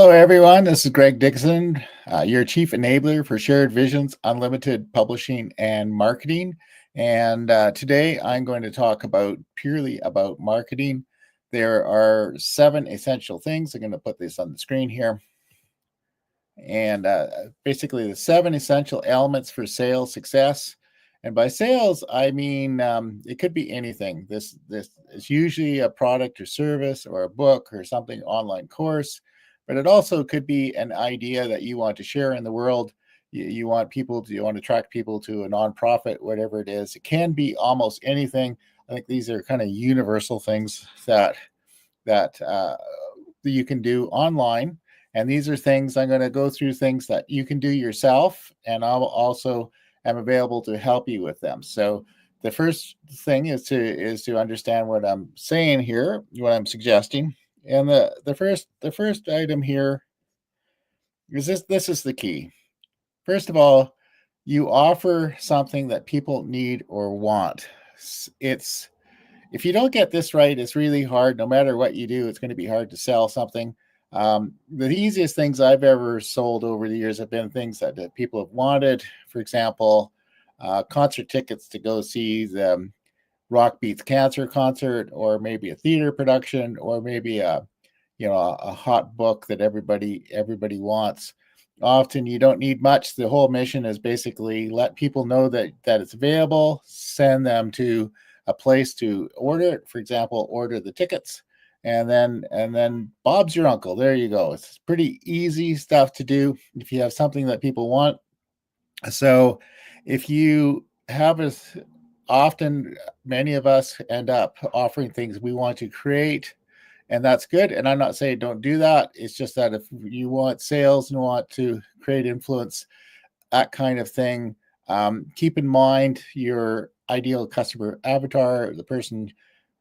Hello, everyone. This is Greg Dxon, your Chief Enabler for Shared Visions, Unlimited Publishing and Marketing. And today I'm going to talk purely about marketing. There are 7 essential things. I'm going to put this on the screen here. And basically the 7 essential elements for sales success. And by sales, I mean it could be anything. This is usually a product or service or a book or something, online course, but it also could be an idea that you want to share in the world. You want to attract people to a nonprofit, whatever it is. It can be almost anything. I think these are kind of universal things that you can do online. And these are things I'm going to go through, things that you can do yourself, and I'll also am available to help you with them. So the first thing is to understand what I'm saying here, what I'm suggesting. And the first item here is this is the key. First of all, you offer something that people need or want. It's If you don't get this right, it's really hard. No matter what you do, it's going to be hard to sell something. The easiest things I've ever sold over the years have been things that people have wanted. For example, concert tickets to go see the Rock Beats Cancer concert, or maybe a theater production, or maybe a hot book that everybody wants. Often you don't need much. The whole mission is basically let people know that it's available, send them to a place to order it. For example, order the tickets, and then Bob's your uncle. There you go. It's pretty easy stuff to do if you have something that people want. So if you have often many of us end up offering things we want to create, and that's good. And I'm not saying don't do that. It's just that if you want sales and want to create influence, that kind of thing, keep in mind your ideal customer avatar, the person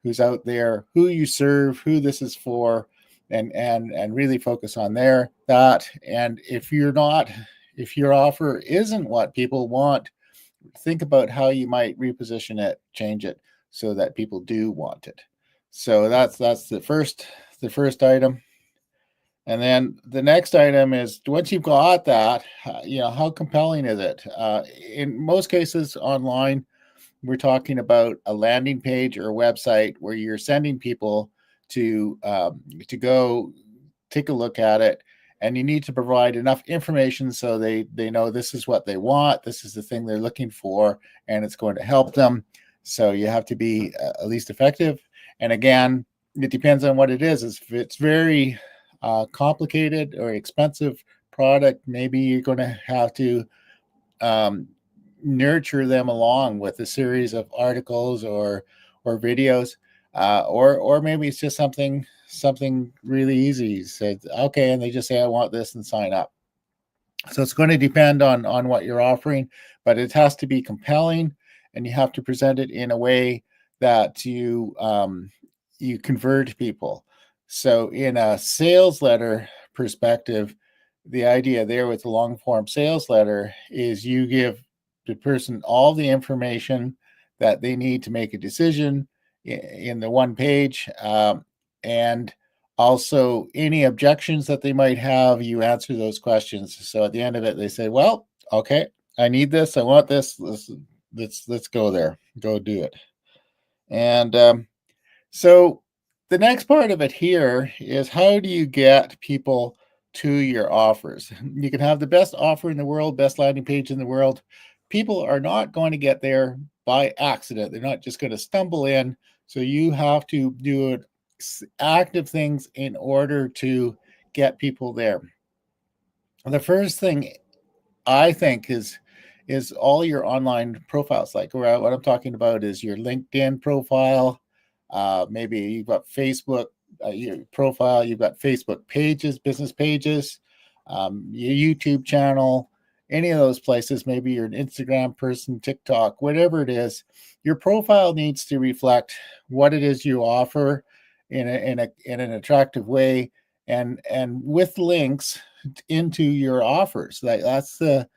who's out there, who you serve, who this is for, and really focus on that. And if your offer isn't what people want, think about how you might reposition it, change it so that people do want it. So that's the first item. And then the next item is, once you've got that, how compelling is it? In most cases online, we're talking about a landing page or a website where you're sending people to go take a look at it, and you need to provide enough information so they know this is what they want, this is the thing they're looking for, and it's going to help them. So you have to be at least effective. And again, it depends on what it is. If it's very complicated or expensive product, maybe you're going to have to nurture them along with a series of articles or videos, or maybe it's just something really easy. Said okay, and they just say I want this and sign up. So it's going to depend on what you're offering, but it has to be compelling, and you have to present it in a way that you convert people. So in a sales letter perspective, the idea there with the long form sales letter is you give the person all the information that they need to make a decision in the one page, and also any objections that they might have, you answer those questions. So at the end of it, they say, well, okay, I need this, I want this, let's go there, go do it. And so the next part of it here is, how do you get people to your offers? You can have the best offer in the world, best landing page in the world. People are not going to get there by accident. They're not just going to stumble in. So you have to do active things in order to get people there. The first thing I think is all your online profiles. Like what I'm talking about is your LinkedIn profile. Maybe you've got Facebook, your profile, you've got Facebook pages, business pages, your YouTube channel, any of those places. Maybe you're an Instagram person, TikTok, whatever it is. Your profile needs to reflect what it is you offer in an attractive way, and with links into your offers. That's the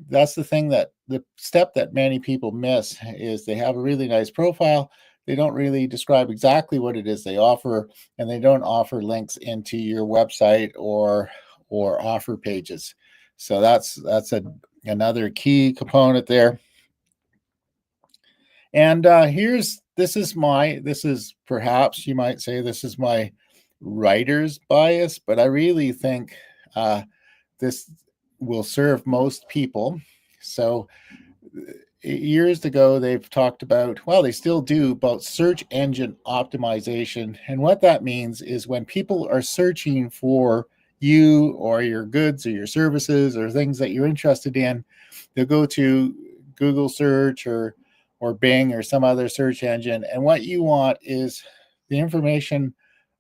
thing, that the step that many people miss is they have a really nice profile. They don't really describe exactly what it is they offer, and they don't offer links into your website or or offer pages. So that's another key component there. And this is perhaps you might say this is my writer's bias, but I really think this will serve most people. So years ago, they've talked about, well, they still do, about search engine optimization. And what that means is when people are searching for you or your goods or your services or things that you're interested in, they'll go to Google search or Bing or some other search engine. And what you want is the information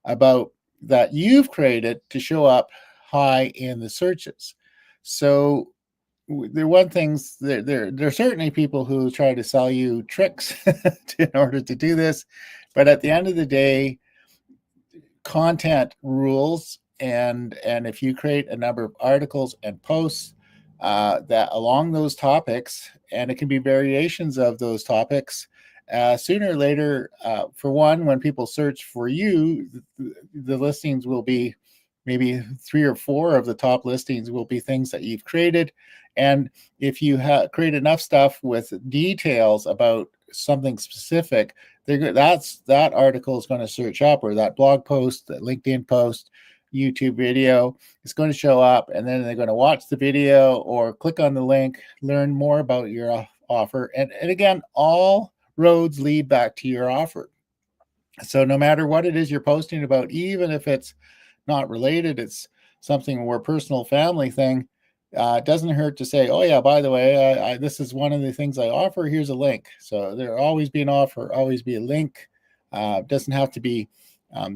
about that you've created to show up high in the searches. So there one things there are certainly people who try to sell you tricks in order to do this, but at the end of the day, content rules, and if you create a number of articles and posts that along those topics, and it can be variations of those topics, sooner or later, for one, when people search for you, the listings will be maybe 3 or 4 of the top listings will be things that you've created. And if you create enough stuff with details about something specific, that article is going to search up, or that blog post, that LinkedIn post, YouTube video, it's going to show up, and then they're going to watch the video or click on the link, learn more about your offer. And again, all roads lead back to your offer. So no matter what it is you're posting about, even if it's not related, it's something more personal, family thing, it doesn't hurt to say, oh yeah, by the way, this is one of the things I offer. Here's a link. So there'll always be an offer, always be a link. It doesn't have to be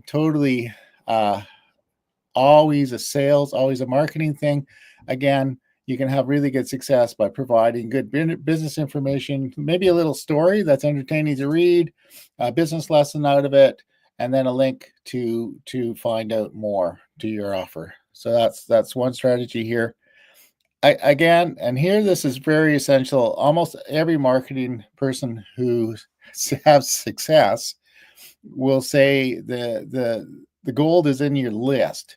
totally always a sales, always a marketing thing. Again, you can have really good success by providing good business information, maybe a little story that's entertaining to read, a business lesson out of it, and then a link to find out more to your offer. So that's one strategy here. Again, and here this is very essential. Almost every marketing person who has success will say the gold is in your list.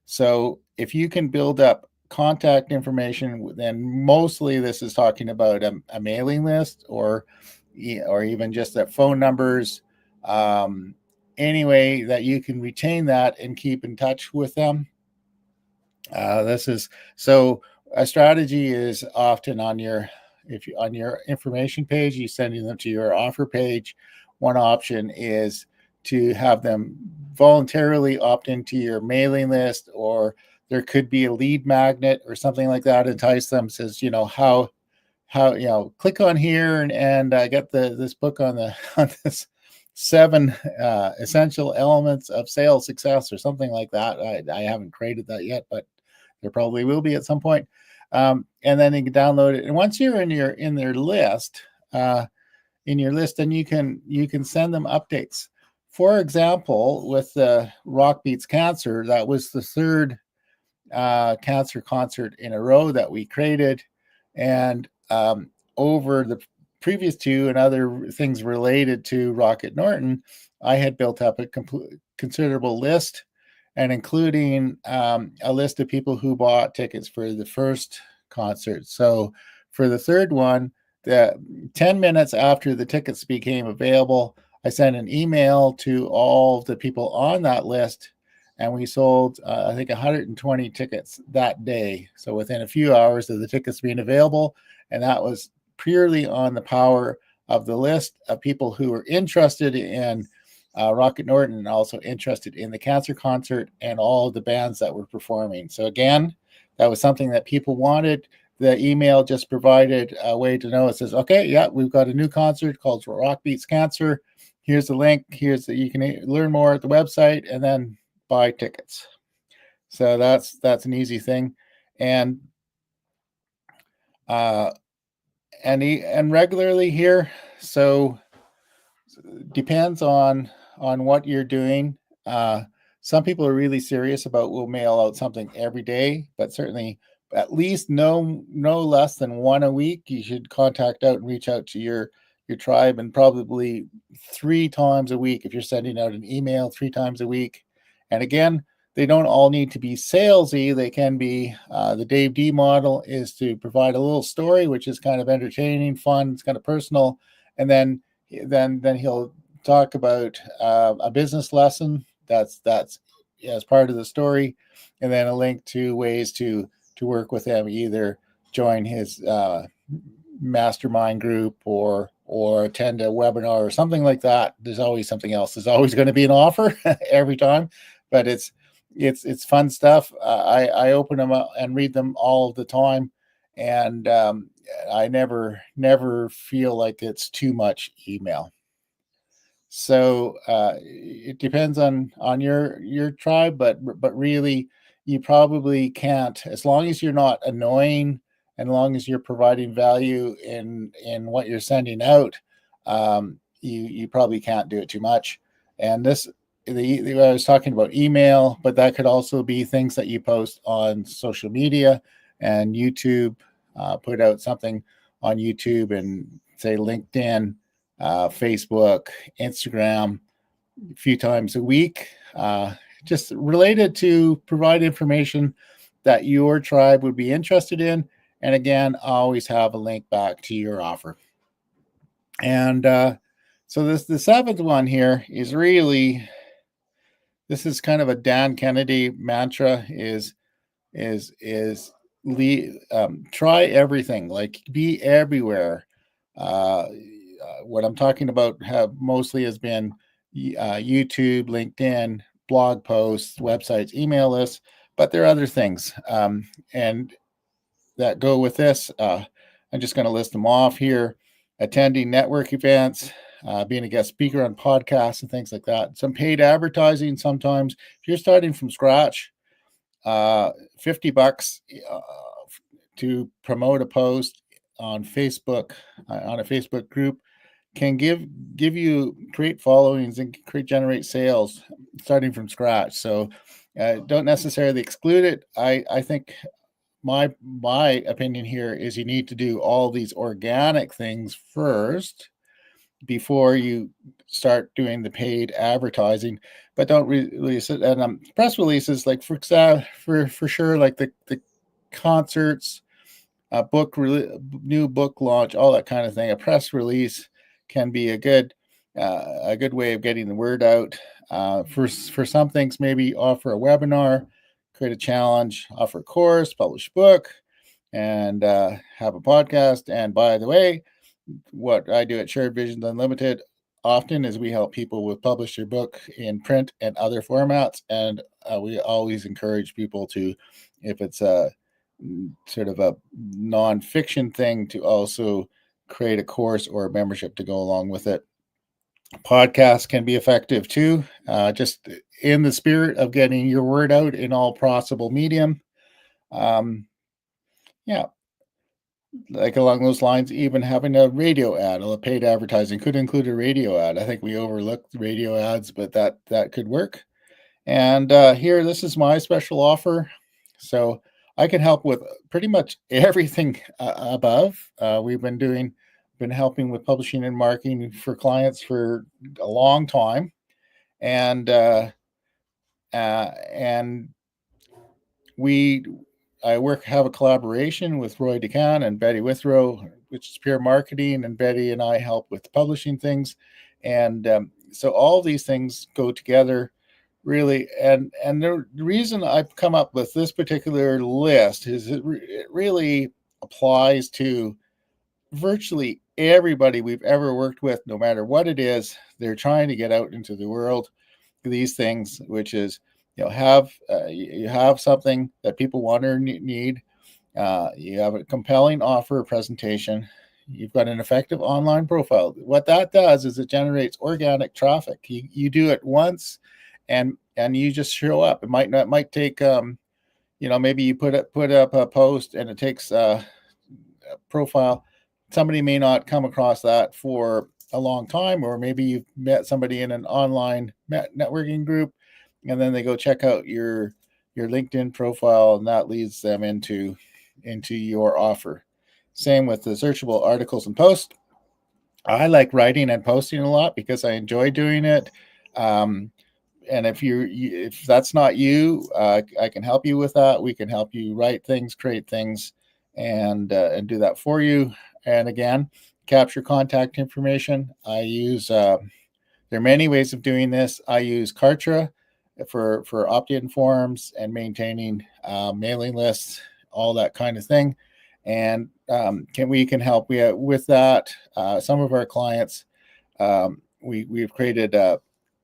So if you can build up contact information, then mostly this is talking about a mailing list or even just that phone numbers. Anyway, that you can retain that and keep in touch with them. This is so a strategy is often on your information page, you sending them to your offer page. One option is to have them voluntarily opt into your mailing list, or there could be a lead magnet or something like that. Entice them, says, how click on here and get this book on this 7 essential elements of sales success or something like that. I haven't created that yet, but there probably will be at some point. And then you can download it. And once you're in their list, then you can send them updates. For example, with the Rock Beats Cancer, that was the 3rd cancer concert in a row that we created. And over the previous 2 and other things related to Rocket Norton, I had built up a considerable list, and including a list of people who bought tickets for the first concert. So for the 3rd one, 10 minutes after the tickets became available, I sent an email to all the people on that list, and we sold, I think, 120 tickets that day. So within a few hours of the tickets being available, and that was purely on the power of the list of people who were interested in Rocket Norton and also interested in the cancer concert and all of the bands that were performing. So again, that was something that people wanted. The email just provided a way to know. It says, okay, yeah, we've got a new concert called Rock Beats Cancer. Here's the link. You can learn more at the website and then buy tickets. So that's an easy thing. And regularly here. So depends on what you're doing. Some people are really serious about will mail out something every day, but certainly at least no less than 1 a week. You should contact out and reach out to your tribe, and probably 3 times a week if you're sending out an email 3 times a week. And again, they don't all need to be salesy. They can be, the Dave D model is to provide a little story, which is kind of entertaining, fun, it's kind of personal. And then he'll talk about a business lesson that's as part of the story, and then a link to ways to work with him, either join his mastermind group or attend a webinar or something like that. There's always something else. There's always going to be an offer every time, but it's fun stuff. I open them up and read them all the time, and I never feel like it's too much email. So it depends on your tribe, but really, you probably can't, as long as you're not annoying, and long as you're providing value in what you're sending out. You probably can't do it too much. And I was talking about email, but that could also be things that you post on social media and YouTube. Put out something on YouTube and say LinkedIn, Facebook, Instagram, a few times a week, just related to provide information that your tribe would be interested in. And again, always have a link back to your offer. And so the seventh one here is really, this is kind of a Dan Kennedy mantra, is try everything, like be everywhere. What I'm talking about have mostly has been YouTube, LinkedIn, blog posts, websites, email lists, but there are other things and that go with this. I'm just going to list them off here: attending network events, being a guest speaker on podcasts and things like that. Some paid advertising. Sometimes if you're starting from scratch, $50 to promote a post on Facebook, on a Facebook group, can give you create followings and generate sales starting from scratch. So don't necessarily exclude it. I think my opinion here is you need to do all these organic things first before you start doing the paid advertising, but don't release it. And press releases, like for sure, like the concerts, new book launch, all that kind of thing. A press release can be a good way of getting the word out. For some things, maybe offer a webinar, create a challenge, offer a course, publish a book, and have a podcast. And by the way, what I do at Shared Visions Unlimited often is we help people with publish their book in print and other formats. And we always encourage people to, if it's a sort of a nonfiction thing, to also create a course or a membership to go along with it. Podcasts can be effective too, just in the spirit of getting your word out in all possible medium. Yeah, like along those lines, even having a radio ad, a paid advertising could include a radio ad. I think we overlook radio ads, but that could work. And here, this is my special offer. So I can help with pretty much everything above. We've been helping with publishing and marketing for clients for a long time, and have a collaboration with Roy Dxon and Betty Withrow, which is Pure Marketing, and Betty and I help with publishing things, and so all these things go together. Really, and the reason I've come up with this particular list is it really applies to virtually everybody we've ever worked with, no matter what it is. They're trying to get out into the world, these things, which is, you have something that people want or need. You have a compelling offer or presentation. You've got an effective online profile. What that does is it generates organic traffic. You do it once, and you just show up. It might take maybe you put up a post and it takes a profile. Somebody may not come across that for a long time, or maybe you've met somebody in an online networking group, and then they go check out your LinkedIn profile, and that leads them into your offer. Same with the searchable articles and posts. I like writing and posting a lot because I enjoy doing it. if that's not you, I can help you with that. We can help you write things, create things, and do that for you. And again, capture contact information. I use there are many ways of doing this. I use Kartra for opt-in forms and maintaining mailing lists, all that kind of thing. And we can help with that. Some of our clients, we've created a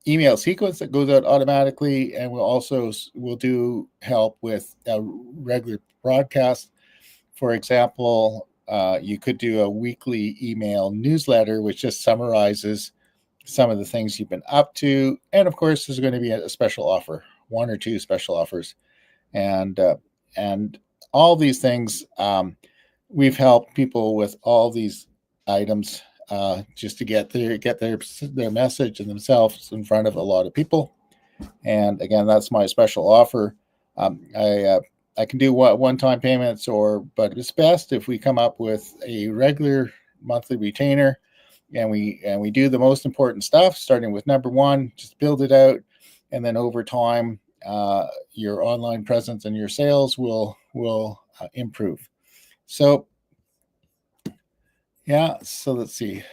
email sequence that goes out automatically, and we'll do help with a regular broadcast. For example, you could do a weekly email newsletter, which just summarizes some of the things you've been up to. And of course, there's going to be a special offer, one or two special offers. And all these things, we've helped people with all these items just to get their message and themselves in front of a lot of people. And again, that's my special offer. I can do one-time payments, but it's best if we come up with a regular monthly retainer, and we do the most important stuff, starting with number one, just build it out, and then over time, your online presence and your sales will improve. So yeah, so let's see.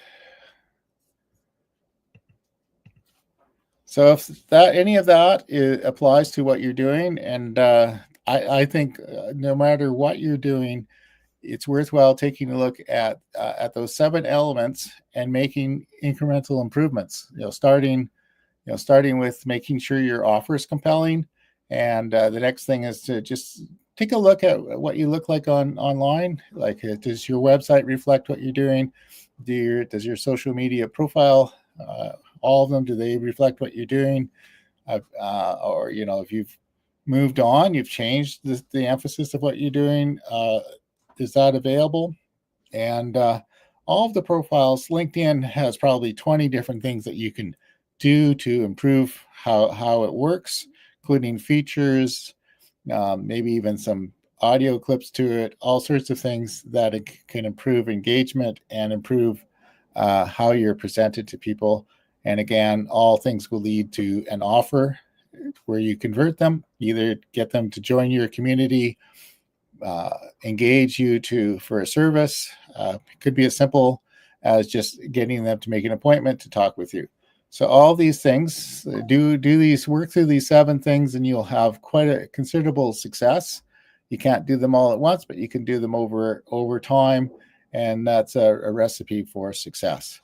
So if any of that applies to what you're doing, and I think no matter what you're doing, it's worthwhile taking a look at those 7 elements and making incremental improvements. Starting with making sure your offer is compelling, and the next thing is to just take a look at what you look like online. Like, does your website reflect what you're doing? Does your social media profile, all of them, do they reflect what you're doing? Or if you've moved on, you've changed the emphasis of what you're doing, is that available? And all of the profiles, LinkedIn has probably 20 different things that you can do to improve how it works, including features, maybe even some audio clips to it, all sorts of things that it can improve engagement and improve how you're presented to people. And again, all things will lead to an offer where you convert them, either get them to join your community, engage you for a service. It could be as simple as just getting them to make an appointment to talk with you. So all these things, work through these 7 things, and you'll have quite a considerable success. You can't do them all at once, but you can do them over time, and that's a recipe for success.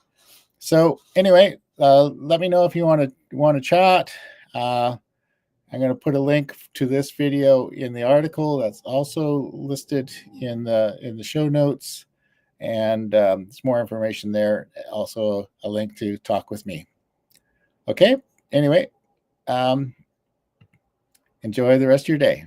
So anyway, let me know if you want to chat. I'm going to put a link to this video in the article that's also listed in the show notes, and there's more information there. Also, a link to talk with me. Okay. Anyway, enjoy the rest of your day.